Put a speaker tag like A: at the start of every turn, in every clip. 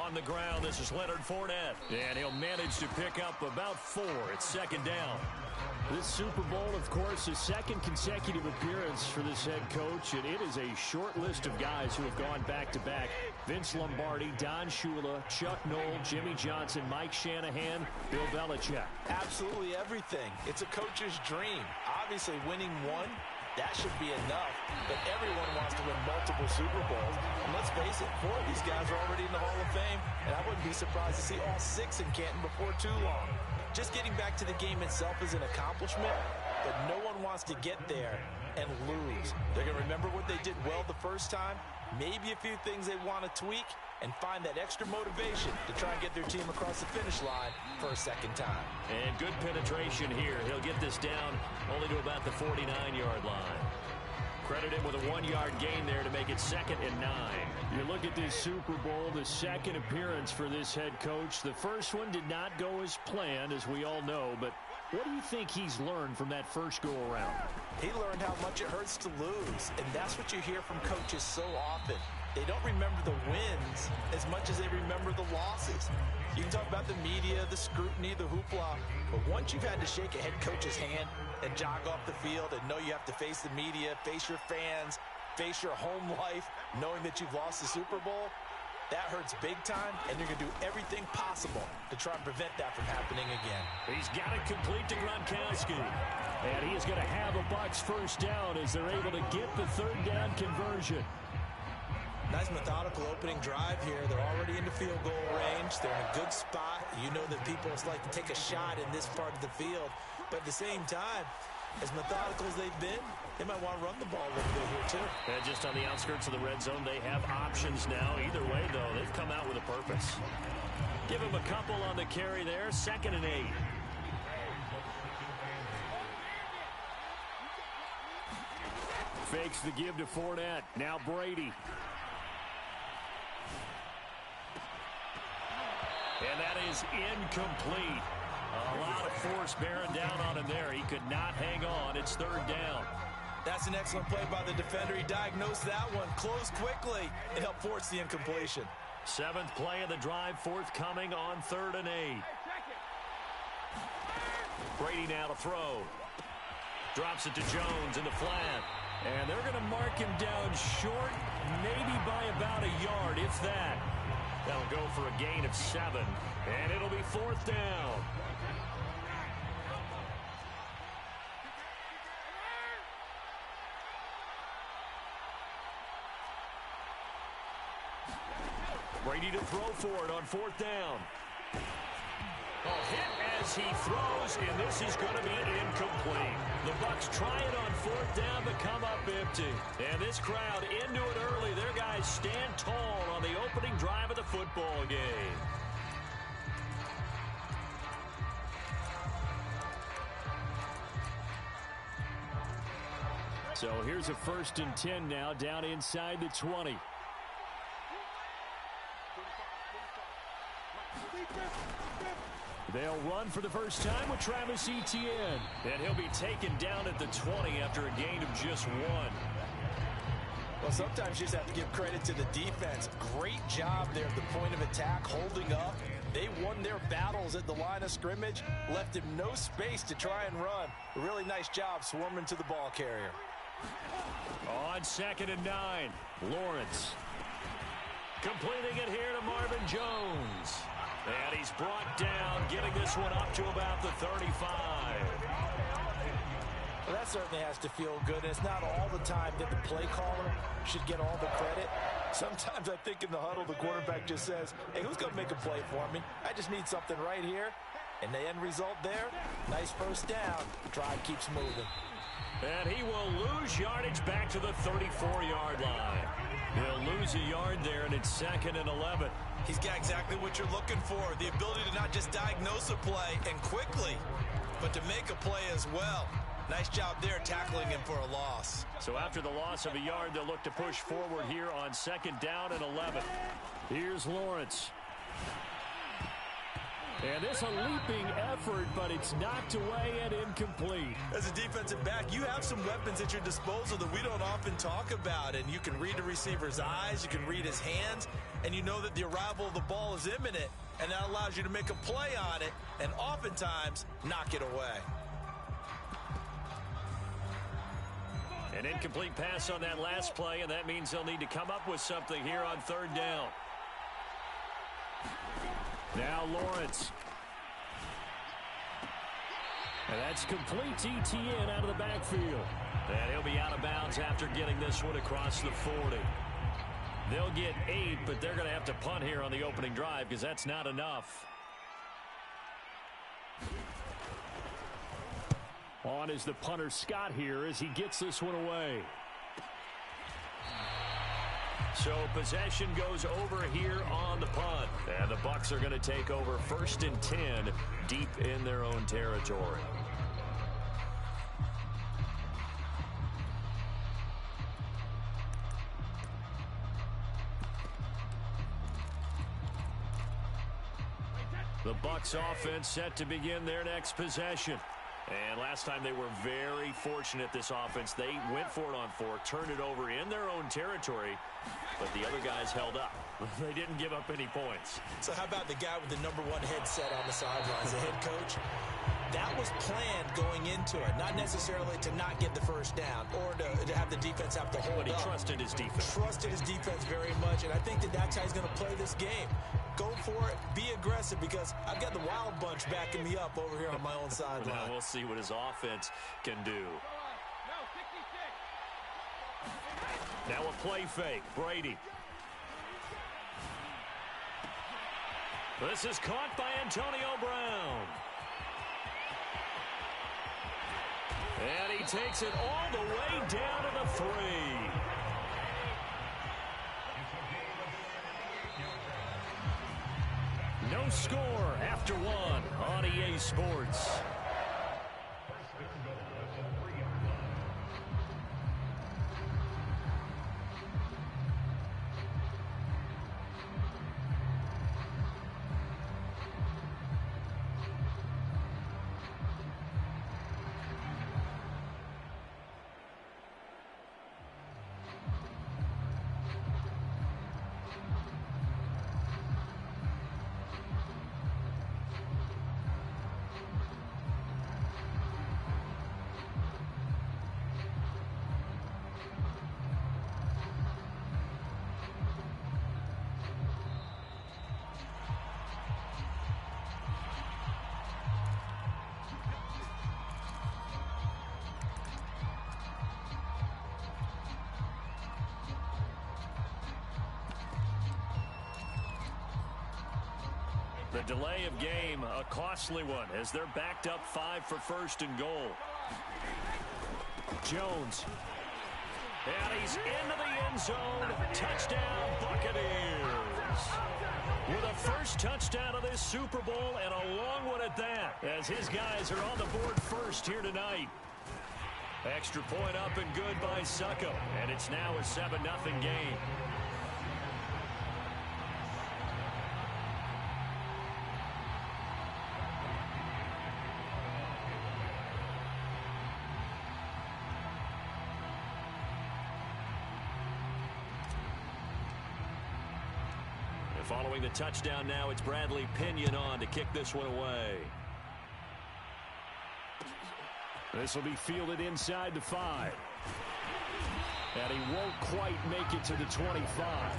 A: On the ground, this is Leonard Fournette. And he'll manage to pick up about 4. It's second down.
B: This Super Bowl, of course, his second consecutive appearance for this head coach, and it is a short list of guys who have gone back-to-back. Vince Lombardi, Don Shula, Chuck Noll, Jimmy Johnson, Mike Shanahan, Bill Belichick.
C: Absolutely everything. It's a coach's dream. Obviously, winning one, that should be enough, but everyone wants to win multiple Super Bowls. And let's face it, 4 of these guys are already in the Hall of Fame, and I wouldn't be surprised to see all 6 in Canton before too long. Just getting back to the game itself is an accomplishment, but no one wants to get there and lose. They're going to remember what they did well the first time, maybe a few things they want to tweak, and find that extra motivation to try and get their team across the finish line for a second time.
A: And good penetration here. He'll get this down only to about the 49-yard line. Credit him with a 1-yard gain there to make it 2nd and 9.
B: You look at this Super Bowl, the second appearance for this head coach. The first one did not go as planned, as we all know, but what do you think he's learned from that first go-around?
C: He learned how much it hurts to lose, and that's what you hear from coaches so often. They don't remember the wins as much as they remember the losses. You can talk about the media, the scrutiny, the hoopla, but once you've had to shake a head coach's hand and jog off the field and know you have to face the media, face your fans, face your home life, knowing that you've lost the Super Bowl, that hurts big time, and you're going to do everything possible to try and prevent that from happening again.
B: He's got it complete to Gronkowski. And he is going to have a Bucs first down as they're able to get the 3rd down conversion.
C: Nice methodical opening drive here. They're already in the field goal range. They're in a good spot. You know that people like to take a shot in this part of the field. But at the same time, as methodical as they've been, they might want to run the ball a little bit here too.
A: And just on the outskirts of the red zone, they have options now. Either way, though, they've come out with a purpose. Give him a couple on the carry there. 2nd and 8.
B: Fakes the give to Fournette. Now Brady. And that is incomplete. A lot of force bearing down on him there. He could not hang on. It's 3rd down.
C: That's an excellent play by the defender. He diagnosed that one, closed quickly, and helped force the incompletion.
A: 7th play of the drive, forthcoming on 3rd and 8. Brady now to throw. Drops it to Jones in the flat.
B: And they're going to mark him down short, maybe by about a yard, if that.
A: They'll go for a gain of 7, and it'll be 4th down. Brady to throw for it on 4th down. Hit as he throws, and this is going to be incomplete. The Bucs try it on 4th down, but come up empty. And this crowd into it early. Their guys stand tall on the opening drive of the football game.
B: So here's a 1st and 10 now, down inside the 20. They'll run for the first time with Travis Etienne.
A: And he'll be taken down at the 20 after a gain of just 1.
C: Well, sometimes you just have to give credit to the defense. Great job there at the point of attack, holding up. They won their battles at the line of scrimmage, left him no space to try and run. A really nice job swarming to the ball carrier.
A: On 2nd and 9, Lawrence. Completing it here to Marvin Jones. And he's brought down, getting this one up to about the 35.
C: Well, that certainly has to feel good. And it's not all the time that the play caller should get all the credit. Sometimes I think in the huddle, the quarterback just says, hey, who's going to make a play for me? I just need something right here. And the end result there, nice first down. Drive keeps moving.
A: And he will lose yardage back to the 34-yard line. He'll lose a yard there, and it's 2nd and 11.
C: He's got exactly what you're looking for, the ability to not just diagnose a play and quickly, but to make a play as well. Nice job there tackling him for a loss.
A: So after the loss of a yard, they'll look to push forward here on 2nd down and 11.
B: Here's Lawrence. And this a leaping effort, but it's knocked away and incomplete.
C: As a defensive back, you have some weapons at your disposal that we don't often talk about. And you can read the receiver's eyes, you can read his hands, and you know that the arrival of the ball is imminent. And that allows you to make a play on it and oftentimes knock it away.
B: An incomplete pass on that last play, and that means they'll need to come up with something here on third down. Now Lawrence. And that's complete to Etienne out of the backfield. And he'll be out of bounds after getting this one across the 40. They'll get 8, but they're going to have to punt here on the opening drive because that's not enough. On is the punter Scott here as he gets this one away. So possession goes over here on the punt. And the Bucs are going to take over 1st and 10 deep in their own territory. The Bucs offense set to begin their next possession. And last time they were very fortunate, this offense. They went for it on 4, turned it over in their own territory, but the other guys held up. They didn't give up any points.
C: So how about the guy with the #1 headset on the sidelines, the head coach? That was planned going into it, not necessarily to not get the first down or to have the defense have to hold up.
B: But he trusted his defense.
C: Trusted his defense very much, and I think that that's how he's going to play this game. Go for it, be aggressive, because I've got the wild bunch backing me up over here on my own sideline.
B: Now we'll see what his offense can do. Now a play fake. Brady. This is caught by Antonio Brown. And he takes it all the way down to the 3. No score after 1 on EA Sports. The delay of game, a costly one, as they're backed up 5 for 1st and goal. Jones. And he's into the end zone. Touchdown, Buccaneers. With a first touchdown of this Super Bowl, and a long one at that, as his guys are on the board first here tonight. Extra point up and good by Succo, and it's now a 7-0 game. Following the touchdown now, it's Bradley Pinion on to kick this one away. This will be fielded inside the 5. And he won't quite make it to the 25.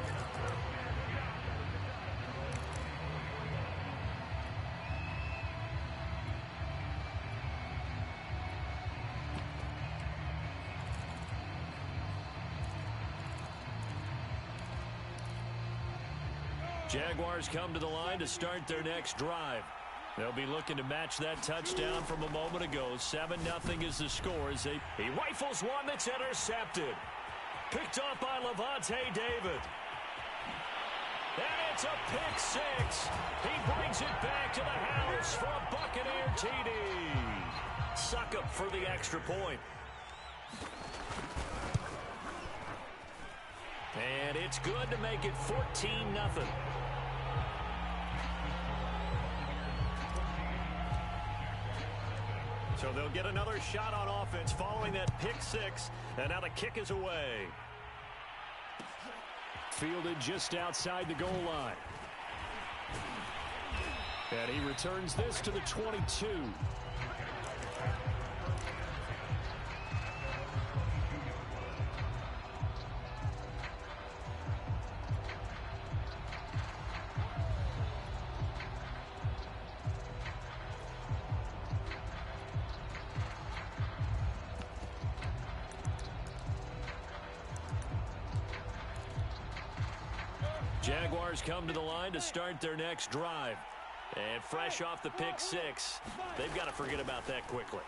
B: Jaguars come to the line to start their next drive. They'll be looking to match that touchdown from a moment ago. 7-0 is the score as he rifles one that's intercepted. Picked off by Levante David. And it's a pick 6. He brings it back to the house for a Buccaneer TD. Suckup for the extra point. And it's good to make it 14-0.
A: So they'll get another shot on offense following that pick six, and now the kick is away.
B: Fielded just outside the goal line. And he returns this to the 22. Jaguars come to the line to start their next drive. And fresh off the pick six, they've got to forget about that quickly.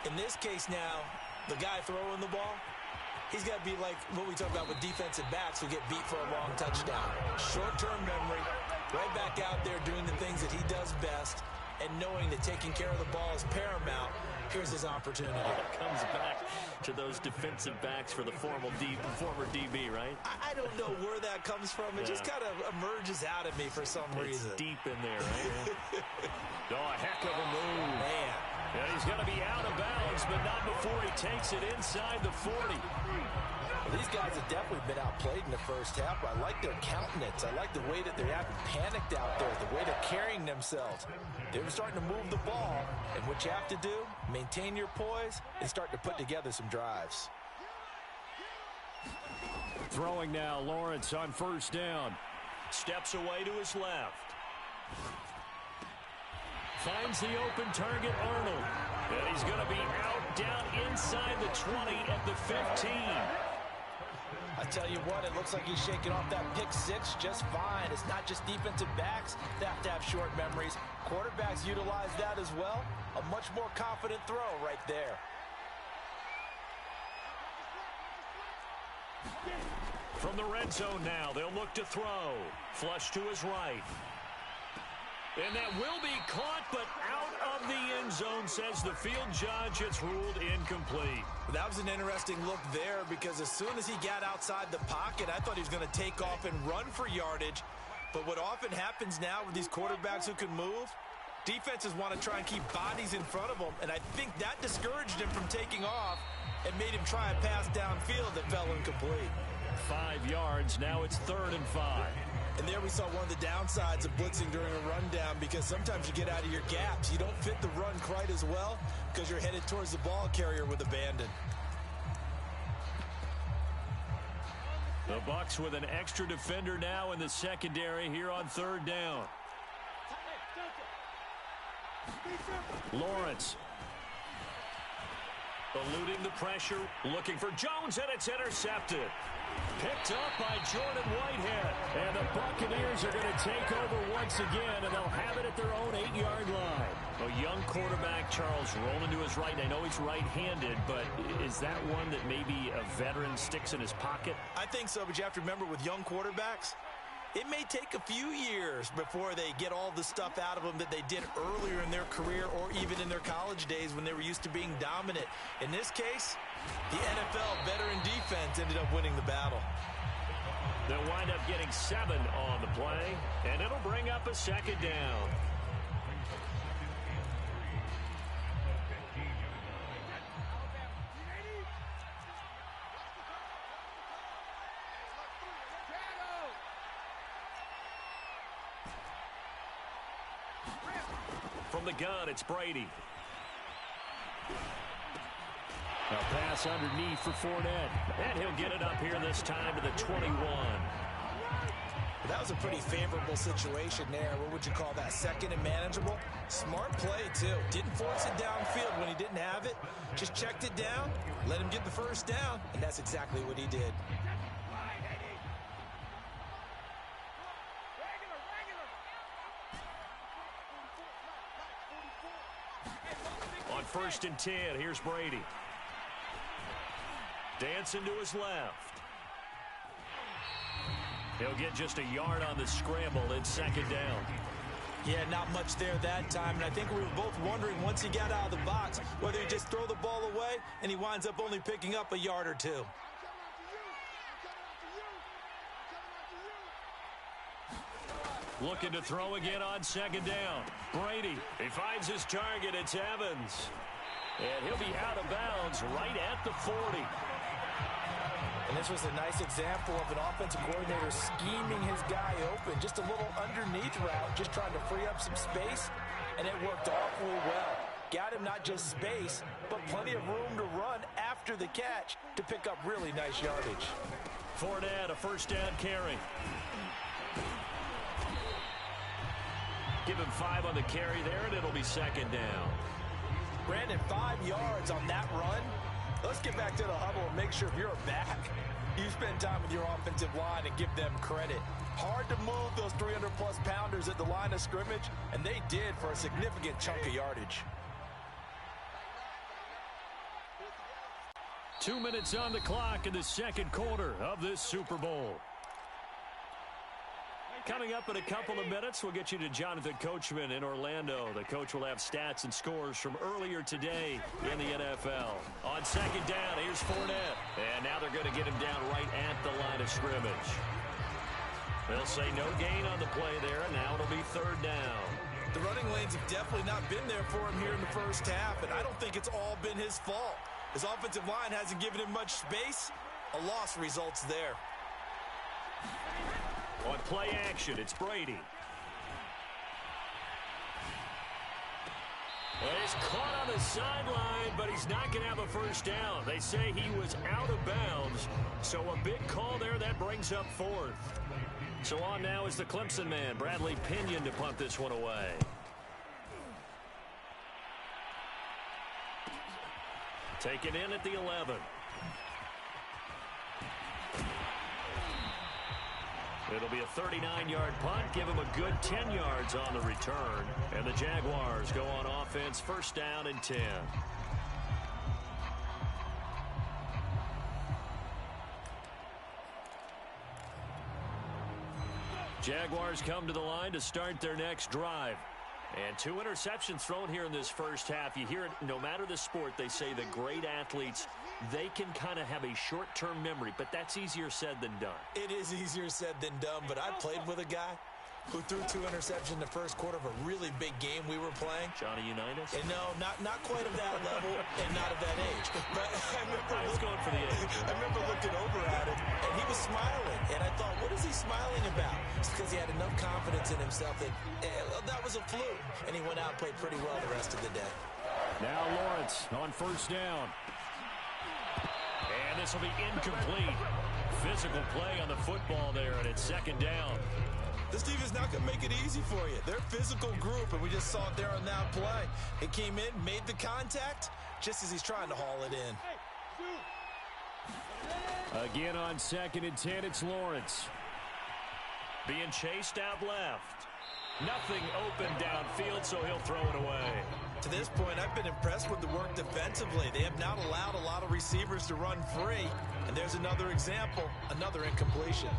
C: In this case now, the guy throwing the ball, he's got to be like what we talk about with defensive backs who get beat for a long touchdown. Short-term memory, right back out there doing the things that he does best, and knowing that taking care of the ball is paramount. Here's his opportunity.
A: Comes back to those defensive backs for the former DB, right?
C: I don't know where that comes from. It just kind of emerges out of me for some reason.
A: It's deep in there, right? Oh, a heck of a move.
C: Man.
A: Yeah, he's going to be out of bounds, but not before he takes it inside the 40.
C: Well, these guys have definitely been outplayed in the first half, but I like their countenance. I like the way that they haven't panicked out there, the way they're carrying themselves. They're starting to move the ball, and what you have to do, maintain your poise and start to put together some drives.
B: Throwing now, Lawrence on first down.
A: Steps away to his left. Finds the open target, Arnold. And he's going to be out down inside the 20 at the 15.
C: I tell you what, it looks like he's shaking off that pick six just fine. It's not just defensive backs that have to have short memories. Quarterbacks utilize that as well. A much more confident throw right there.
A: From the red zone now, they'll look to throw. Flush to his right. And that will be caught, but out of the end zone, says the field judge. It's ruled incomplete.
C: That was an interesting look there because as soon as he got outside the pocket, I thought he was going to take off and run for yardage. But what often happens now with these quarterbacks who can move, defenses want to try and keep bodies in front of them, and I think that discouraged him from taking off and made him try a pass downfield that fell incomplete.
A: 5 yards, now it's 3rd and 5.
C: And there we saw one of the downsides of blitzing during a rundown because sometimes you get out of your gaps. You don't fit the run quite as well because you're headed towards the ball carrier with abandon.
A: The Bucs with an extra defender now in the secondary here on 3rd down. Lawrence. Eluding the pressure, looking for Jones, and it's intercepted. Picked up by Jordan Whitehead. And the Buccaneers are going to take over once again, and they'll have it at their own 8-yard line. A young quarterback, Charles, rolling to his right. I know he's right-handed, but is that one that maybe a veteran sticks in his pocket?
C: I think so, but you have to remember with young quarterbacks, it may take a few years before they get all the stuff out of them that they did earlier in their career or even in their college days when they were used to being dominant. In this case, the NFL veteran defense ended up winning the battle.
A: They'll wind up getting 7 on the play, and it'll bring up a 2nd down. From the gun, it's Brady.
B: A pass underneath for Fournette.
A: And he'll get it up here this time to the 21.
C: That was a pretty favorable situation there. What would you call that? 2nd and manageable? Smart play, too. Didn't force it downfield when he didn't have it. Just checked it down, let him get the 1st down, and that's exactly what he did.
A: On 1st and 10, here's Brady. Dancing to his left. He'll get just a yard on the scramble. It's 2nd down.
C: Yeah, not much there that time, and I think we were both wondering once he got out of the box whether he just throw the ball away and he winds up only picking up a yard or 2.
B: Looking to throw again on second down. Brady, he finds his target. It's Evans. And he'll be out of bounds right at the 40.
C: And this was a nice example of an offensive coordinator scheming his guy open. Just a little underneath route, just trying to free up some space. And it worked awfully well. Got him not just space, but plenty of room to run after the catch to pick up really nice yardage.
B: Fournette, a first down carry. Give him 5 on the carry there, and it'll be second down.
C: Brandon, 5 yards on that run. Let's get back to the huddle and make sure if you're a back, you spend time with your offensive line and give them credit. Hard to move those 300-plus pounders at the line of scrimmage, and they did for a significant chunk of yardage.
B: 2 minutes on the clock in the second quarter of this Super Bowl. Coming up in a couple of minutes, we'll get you to Jonathan Coachman in Orlando. The coach will have stats and scores from earlier today in the NFL. On second down, here's Fournette. And now they're going to get him down right at the line of scrimmage. They'll say no gain on the play there, and now it'll be third down.
C: The running lanes have definitely not been there for him here in the first half, and I don't think it's all been his fault. His offensive line hasn't given him much space. A loss results there.
B: On play action, it's Brady. Well, he's caught on the sideline, but he's not going to have a first down. They say he was out of bounds, so a big call there that brings up fourth. So on now is the Clemson man, Bradley Pinion, to punt this one away. Taken in at the 11. It'll be a 39-yard punt. Give him a good 10 yards on the return. And the Jaguars go on offense, first down and 10. Jaguars come to the line to start their next drive. And 2 interceptions thrown here in this first half. You hear it, no matter the sport, they say the great athletes, they can kind of have a short-term memory, but that's easier said than done.
C: It is easier said than done, but I played with a guy who threw 2 interceptions in the first quarter of a really big game we were playing.
B: Johnny Unitas?
C: And no, not quite of that level and not of that age. But I
B: was going for the age.
C: I remember looking over at him, and he was smiling. And I thought, what is he smiling about? It's because he had enough confidence in himself that that was a fluke. And he went out and played pretty well the rest of the day.
B: Now Lawrence on first down. And this will be incomplete. Physical play on the football there, and it's second down.
C: This team is not going to make it easy for you. They're a physical group, and we just saw it there on that play. It came in, made the contact, just as he's trying to haul it in.
B: Again on second and 10, it's Lawrence. Being chased out left. Nothing open downfield, so he'll throw it away.
C: To this point, I've been impressed with the work defensively. They have not allowed a lot of receivers to run free. And there's another example, another incompletion.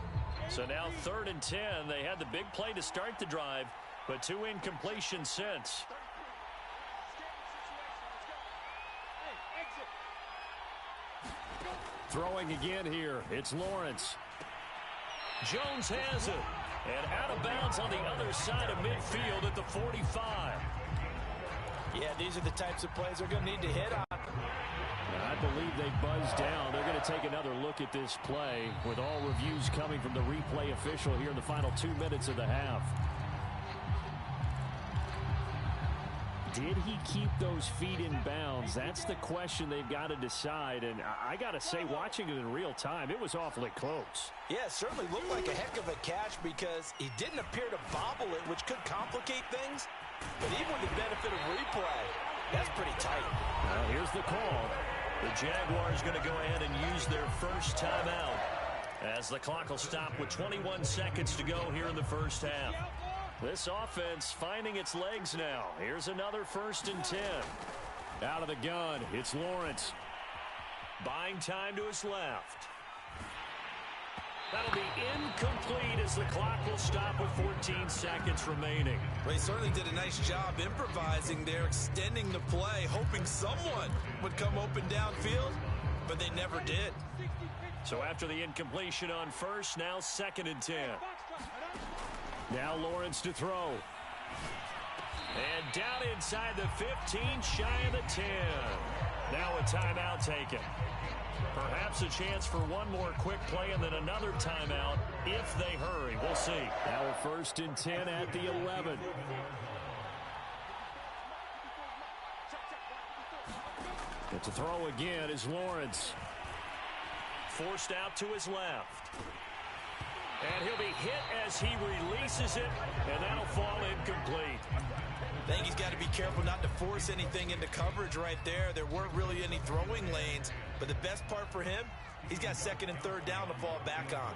B: So now 3rd and 10. They had the big play to start the drive, but 2 incompletions since. Throwing again here. It's Lawrence. Jones has it. And out of bounds on the other side of midfield at the 45.
C: Yeah, these are the types of plays they're going to need to hit on.
B: I believe they buzzed down. They're going to take another look at this play with all reviews coming from the replay official here in the final 2 minutes of the half. Did he keep those feet in bounds? That's the question they've got to decide. And I got to say, watching it in real time, it was awfully close.
C: Yeah, it certainly looked like a heck of a catch because he didn't appear to bobble it, which could complicate things. But even with the benefit of replay, that's pretty tight.
B: Well, here's the call. The Jaguars going to go ahead and use their first timeout as the clock will stop with 21 seconds to go here in the first half. This offense finding its legs now. Here's another 1st and 10. Out of the gun, it's Lawrence. Buying time to his left. That'll be incomplete as the clock will stop with 14 seconds remaining.
C: Well, he certainly did a nice job improvising there, extending the play, hoping someone would come open downfield, but they never did.
B: So after the incompletion on first, now 2nd and 10. Now Lawrence to throw.
A: And down inside the 15, shy of the 10. Now a timeout taken. Perhaps a chance for one more quick play and then another timeout if they hurry. We'll see.
B: Now a 1st and 10 at the 11. But to throw again is Lawrence.
A: Forced out to his left. And he'll be hit as he releases it, and that'll fall incomplete.
C: I think he's got to be careful not to force anything into coverage right there. There weren't really any throwing lanes, but the best part for him, he's got 2nd and 3rd down to fall back on.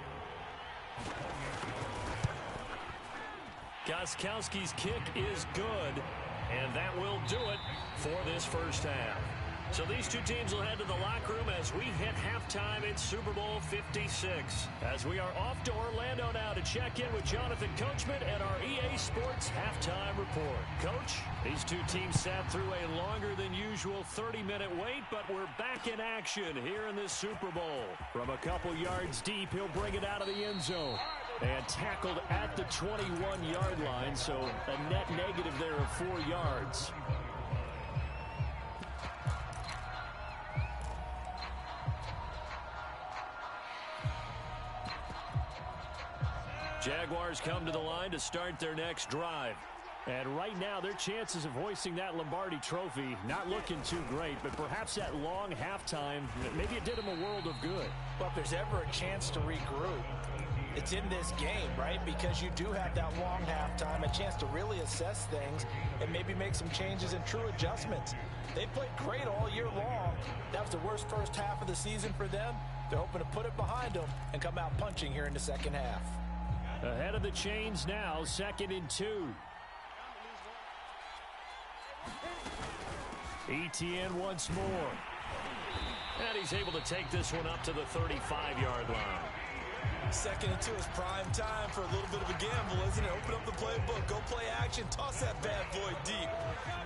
A: Gostkowski's kick is good, and that will do it for this first half. So these two teams will head to the locker room as we hit halftime in Super Bowl 56. As we are off to Orlando now to check in with Jonathan Coachman and our EA Sports halftime report. Coach, these two teams sat through a longer than usual 30-minute wait, but we're back in action here in this Super Bowl.
B: From a couple yards deep, he'll bring it out of the end zone. And tackled at the 21-yard line, so a net negative there of 4 yards.
A: Jaguars come to the line to start their next drive.
B: And right now, their chances of hoisting that Lombardi trophy not looking too great, but perhaps that long halftime, maybe it did them a world of good.
D: Well, if there's ever a chance to regroup, it's in this game, right? Because you do have that long halftime, a chance to really assess things and maybe make some changes and true adjustments. They played great all year long. That was the worst first half of the season for them. They're hoping to put it behind them and come out punching here in the second half.
B: Ahead of the chains now, 2nd and 2. Etienne once more.
A: And he's able to take this one up to the 35-yard line.
C: 2nd and 2 is prime time for a little bit of a gamble, isn't it? Open up the playbook, go play action, toss that bad boy deep.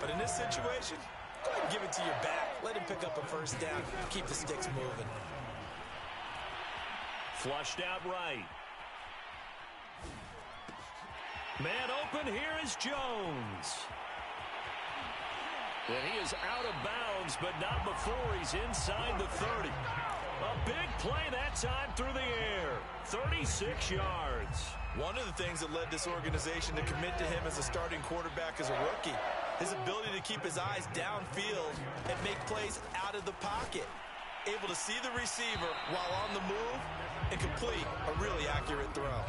C: But in this situation, go ahead and give it to your back. Let him pick up a first down. Keep the sticks moving.
A: Flushed out right. Man open, here is Jones. And he is out of bounds, but not before he's inside the 30. A big play that time through the air. 36 yards.
C: One of the things that led this organization to commit to him as a starting quarterback as a rookie, his ability to keep his eyes downfield and make plays out of the pocket. Able to see the receiver while on the move and complete a really accurate throw.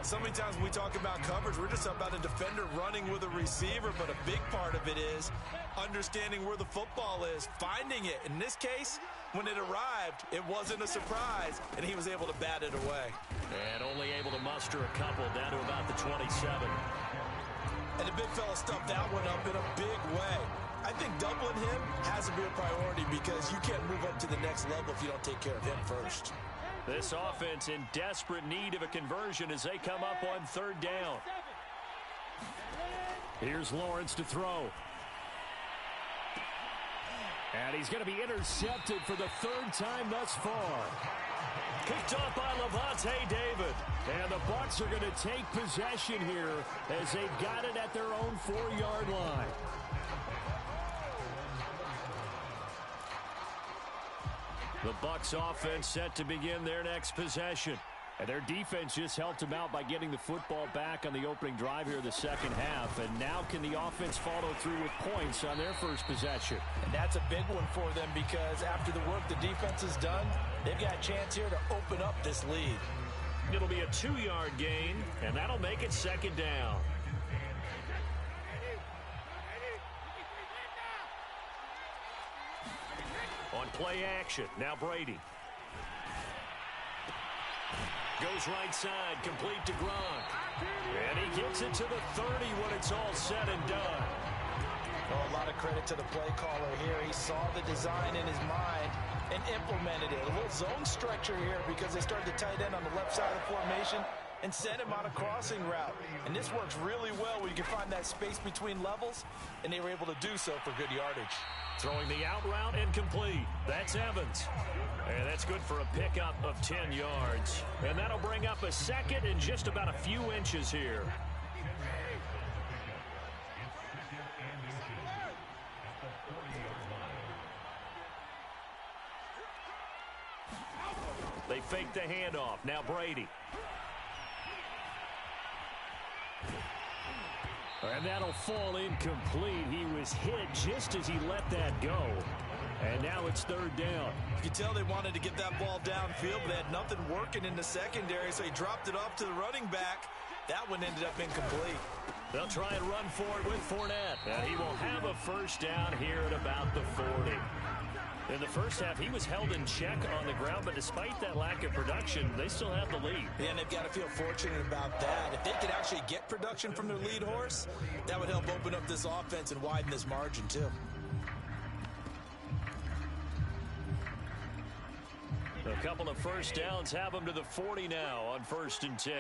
C: So many times when we talk about coverage, we're just about a defender running with a receiver, but a big part of it is understanding where the football is, finding it. In this case, when it arrived, it wasn't a surprise, and he was able to bat it away.
A: And only able to muster a couple down to about the 27.
C: And the big fella stuffed that one up in a big way. I think doubling him has to be a priority because you can't move up to the next level if you don't take care of him first.
A: This offense in desperate need of a conversion as they come up on 3rd down.
B: Here's Lawrence to throw. And he's going to be intercepted for the 3rd time thus far.
A: Kicked off by Levante David.
B: And the Bucs are going to take possession here as they've got it at their own 4-yard line.
A: The Bucs offense set to begin their next possession.
B: And their defense just helped them out by getting the football back on the opening drive here in the second half. And now can the offense follow through with points on their first possession?
D: And that's a big one for them because after the work the defense has done, they've got a chance here to open up this lead.
A: It'll be a 2-yard gain, and that'll make it 2nd down. On play action, now Brady. Goes right side, complete to Gronk. And he gets it to the 30 when it's all said and done.
D: Oh, a lot of credit to the play caller here. He saw the design in his mind and implemented it. A little zone stretcher here because they started the tight end on the left side of the formation and sent him on a crossing route. And this works really well where you can find that space between levels, and they were able to do so for good yardage.
A: Throwing the out route and complete. That's Evans. And that's good for a pickup of 10 yards. And that'll bring up a 2nd and just about a few inches here. They fake the handoff. Now Brady.
B: And that'll fall incomplete. He was hit just as he let that go. And now it's third down.
D: You can tell they wanted to get that ball downfield, but they had nothing working in the secondary, so he dropped it off to the running back. That one ended up incomplete.
A: They'll try and run for it with Fournette. And he will have a first down here at about the 40.
B: In the first half, he was held in check on the ground, but despite that lack of production, they still have the lead.
D: Yeah, and they've got to feel fortunate about that. If they could actually get production from their lead horse, that would help open up this offense and widen this margin, too.
B: A couple of first downs have them to the 40 now on 1st and 10.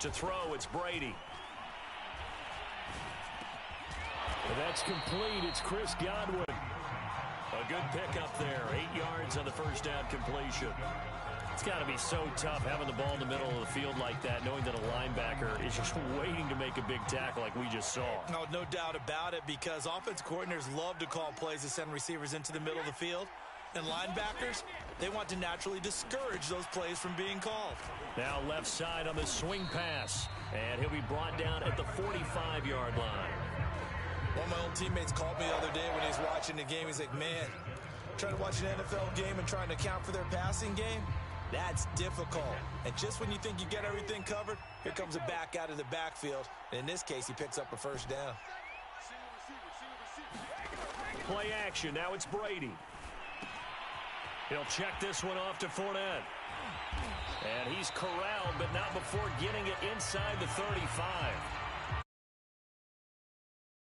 A: To throw, it's Brady.
B: That's complete. It's Chris Godwin.
A: A good pickup there. 8 yards on the first down completion.
B: It's got to be so tough having the ball in the middle of the field like that, knowing that a linebacker is just waiting to make a big tackle like we just saw.
D: No doubt about it, because offense coordinators love to call plays to send receivers into the middle of the field. And linebackers, they want to naturally discourage those plays from being called.
B: Now left side on the swing pass. And he'll be brought down at the 45-yard line.
D: One of my old teammates called me the other day when he was watching the game. He's like, man, trying to watch an NFL game and trying to account for their passing game, that's difficult. And just when you think you get everything covered, here comes a back out of the backfield. And in this case, he picks up a first down.
A: Play action. Now it's Brady. He'll check this one off to Fournette.
B: And he's corralled, but not before getting it inside the 35.